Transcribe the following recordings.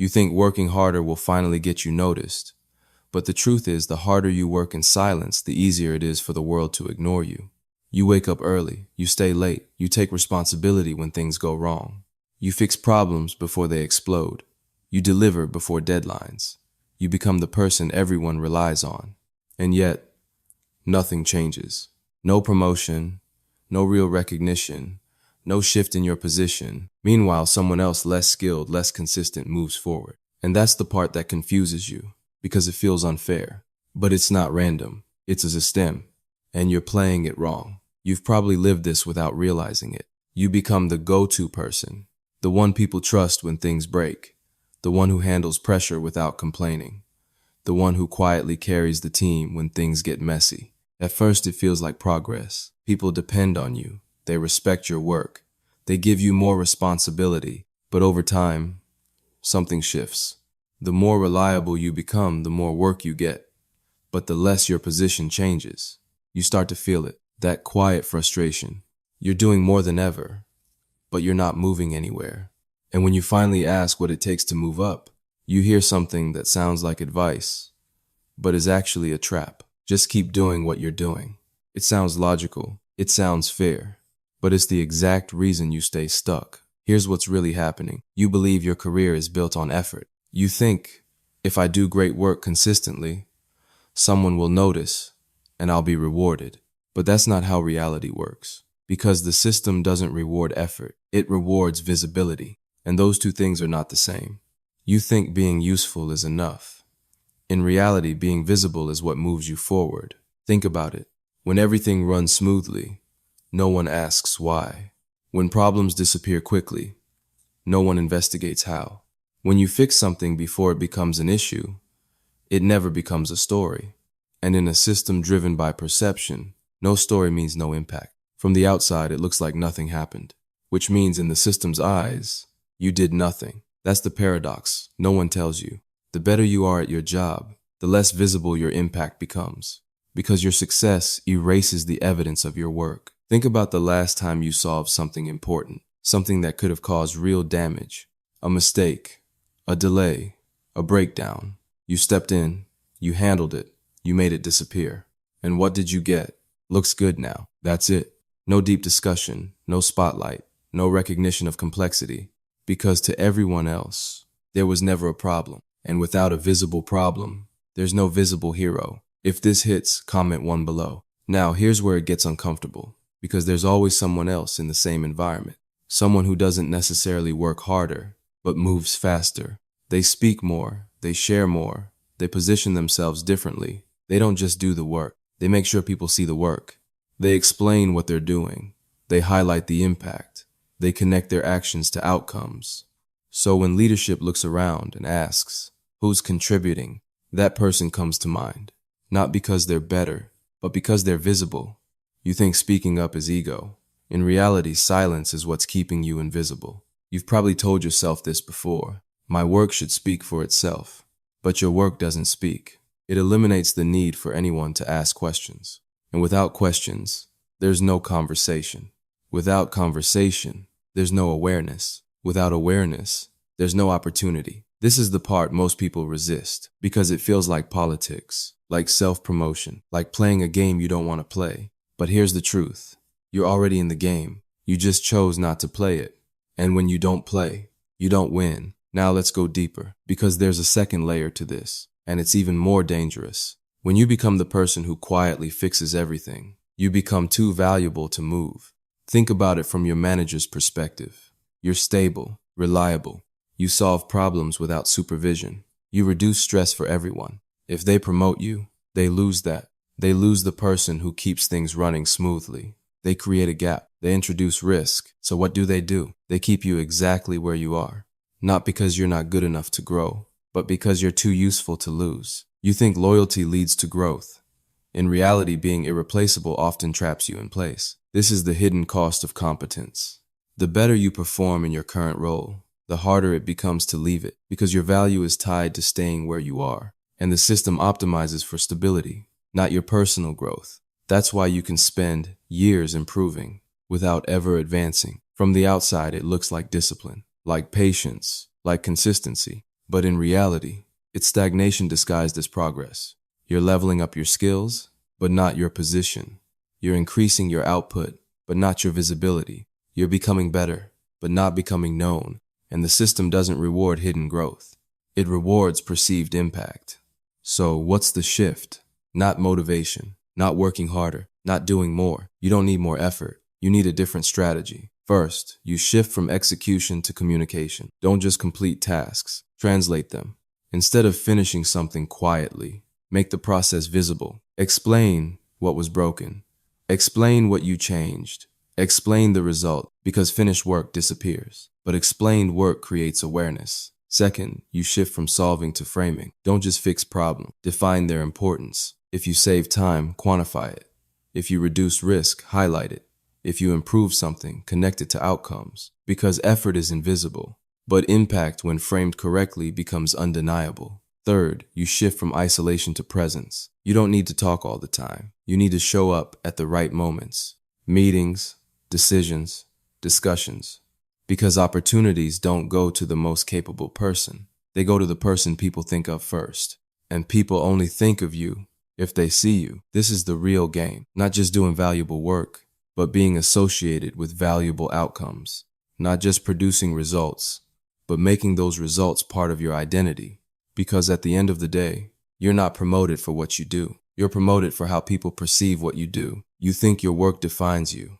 You think working harder will finally get you noticed. But the truth is, the harder you work in silence, the easier it is for the world to ignore you. You wake up early, you stay late, you take responsibility when things go wrong. You fix problems before they explode. You deliver before deadlines. You become the person everyone relies on. And yet, nothing changes. No promotion, no real recognition, no shift in your position. Meanwhile, someone else less skilled, less consistent moves forward. And that's the part that confuses you, because it feels unfair. But it's not random. It's a system. And you're playing it wrong. You've probably lived this without realizing it. You become the go-to person, the one people trust when things break, the one who handles pressure without complaining, the one who quietly carries the team when things get messy. At first, it feels like progress. People depend on you. They respect your work. They give you more responsibility. But over time, something shifts. The more reliable you become, the more work you get. But the less your position changes. You start to feel it, that quiet frustration. You're doing more than ever, but you're not moving anywhere. And when you finally ask what it takes to move up, you hear something that sounds like advice, but is actually a trap. Just keep doing what you're doing. It sounds logical. It sounds fair. But it's the exact reason you stay stuck. Here's what's really happening. You believe your career is built on effort. You think, if I do great work consistently, someone will notice and I'll be rewarded. But that's not how reality works. Because the system doesn't reward effort. It rewards visibility. And those two things are not the same. You think being useful is enough. In reality, being visible is what moves you forward. Think about it. When everything runs smoothly, no one asks why. When problems disappear quickly, no one investigates how. When you fix something before it becomes an issue, it never becomes a story. And in a system driven by perception, no story means no impact. From the outside, it looks like nothing happened, which means in the system's eyes, you did nothing. That's the paradox. No one tells you. The better you are at your job, the less visible your impact becomes, because your success erases the evidence of your work. Think about the last time you solved something important, something that could have caused real damage, a mistake, a delay, a breakdown. You stepped in, you handled it, you made it disappear. And what did you get? Looks good now. That's it. No deep discussion, no spotlight, no recognition of complexity, because to everyone else, there was never a problem. And without a visible problem, there's no visible hero. If this hits, comment 1 below. Now, here's where it gets uncomfortable, because there's always someone else in the same environment. Someone who doesn't necessarily work harder, but moves faster. They speak more, they share more, they position themselves differently. They don't just do the work, they make sure people see the work. They explain what they're doing. They highlight the impact. They connect their actions to outcomes. So when leadership looks around and asks, who's contributing? That person comes to mind. Not because they're better, but because they're visible. You think speaking up is ego. In reality, silence is what's keeping you invisible. You've probably told yourself this before. My work should speak for itself. But your work doesn't speak. It eliminates the need for anyone to ask questions. And without questions, there's no conversation. Without conversation, there's no awareness. Without awareness, there's no opportunity. This is the part most people resist, because it feels like politics, like self-promotion, like playing a game you don't want to play. But here's the truth. You're already in the game. You just chose not to play it. And when you don't play, you don't win. Now let's go deeper, because there's a second layer to this, and it's even more dangerous. When you become the person who quietly fixes everything, you become too valuable to move. Think about it from your manager's perspective. You're stable, reliable. You solve problems without supervision. You reduce stress for everyone. If they promote you, they lose that. They lose the person who keeps things running smoothly. They create a gap. They introduce risk. So what do? They keep you exactly where you are. Not because you're not good enough to grow, but because you're too useful to lose. You think loyalty leads to growth. In reality, being irreplaceable often traps you in place. This is the hidden cost of competence. The better you perform in your current role, the harder it becomes to leave it, because your value is tied to staying where you are. And the system optimizes for stability, not your personal growth. That's why you can spend years improving without ever advancing. From the outside, it looks like discipline, like patience, like consistency. But in reality, it's stagnation disguised as progress. You're leveling up your skills, but not your position. You're increasing your output, but not your visibility. You're becoming better, but not becoming known. And the system doesn't reward hidden growth. It rewards perceived impact. So what's the shift? Not motivation, not working harder, not doing more. You don't need more effort. You need a different strategy. First, you shift from execution to communication. Don't just complete tasks, translate them. Instead of finishing something quietly, make the process visible. Explain what was broken. Explain what you changed. Explain the result, because finished work disappears. But explained work creates awareness. Second, you shift from solving to framing. Don't just fix problems, define their importance. If you save time, quantify it. If you reduce risk, highlight it. If you improve something, connect it to outcomes. Because effort is invisible, but impact, when framed correctly, becomes undeniable. Third, you shift from isolation to presence. You don't need to talk all the time. You need to show up at the right moments. Meetings, decisions, discussions. Because opportunities don't go to the most capable person. They go to the person people think of first. And people only think of you if they see you. This is the real game. Not just doing valuable work, but being associated with valuable outcomes. Not just producing results, but making those results part of your identity. Because at the end of the day, you're not promoted for what you do. You're promoted for how people perceive what you do. You think your work defines you.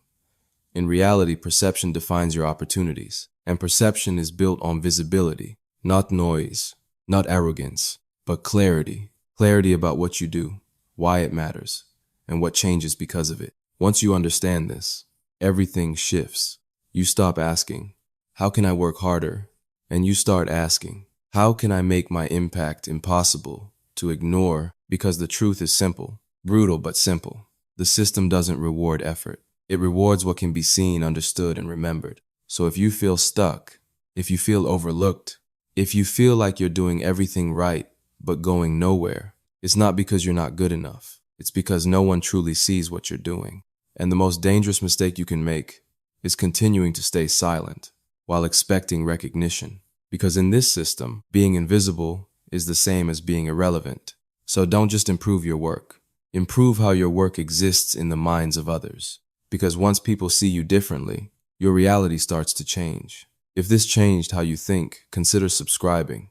In reality, perception defines your opportunities. And perception is built on visibility, not noise, not arrogance, but clarity. Clarity about what you do, why it matters, and what changes because of it. Once you understand this, everything shifts. You stop asking, how can I work harder? And you start asking, how can I make my impact impossible to ignore? Because the truth is simple, brutal but simple. The system doesn't reward effort. It rewards what can be seen, understood, and remembered. So if you feel stuck, if you feel overlooked, if you feel like you're doing everything right but going nowhere, it's not because you're not good enough. It's because no one truly sees what you're doing. And the most dangerous mistake you can make is continuing to stay silent while expecting recognition. Because in this system, being invisible is the same as being irrelevant. So don't just improve your work. Improve how your work exists in the minds of others. Because once people see you differently, your reality starts to change. If this changed how you think, consider subscribing.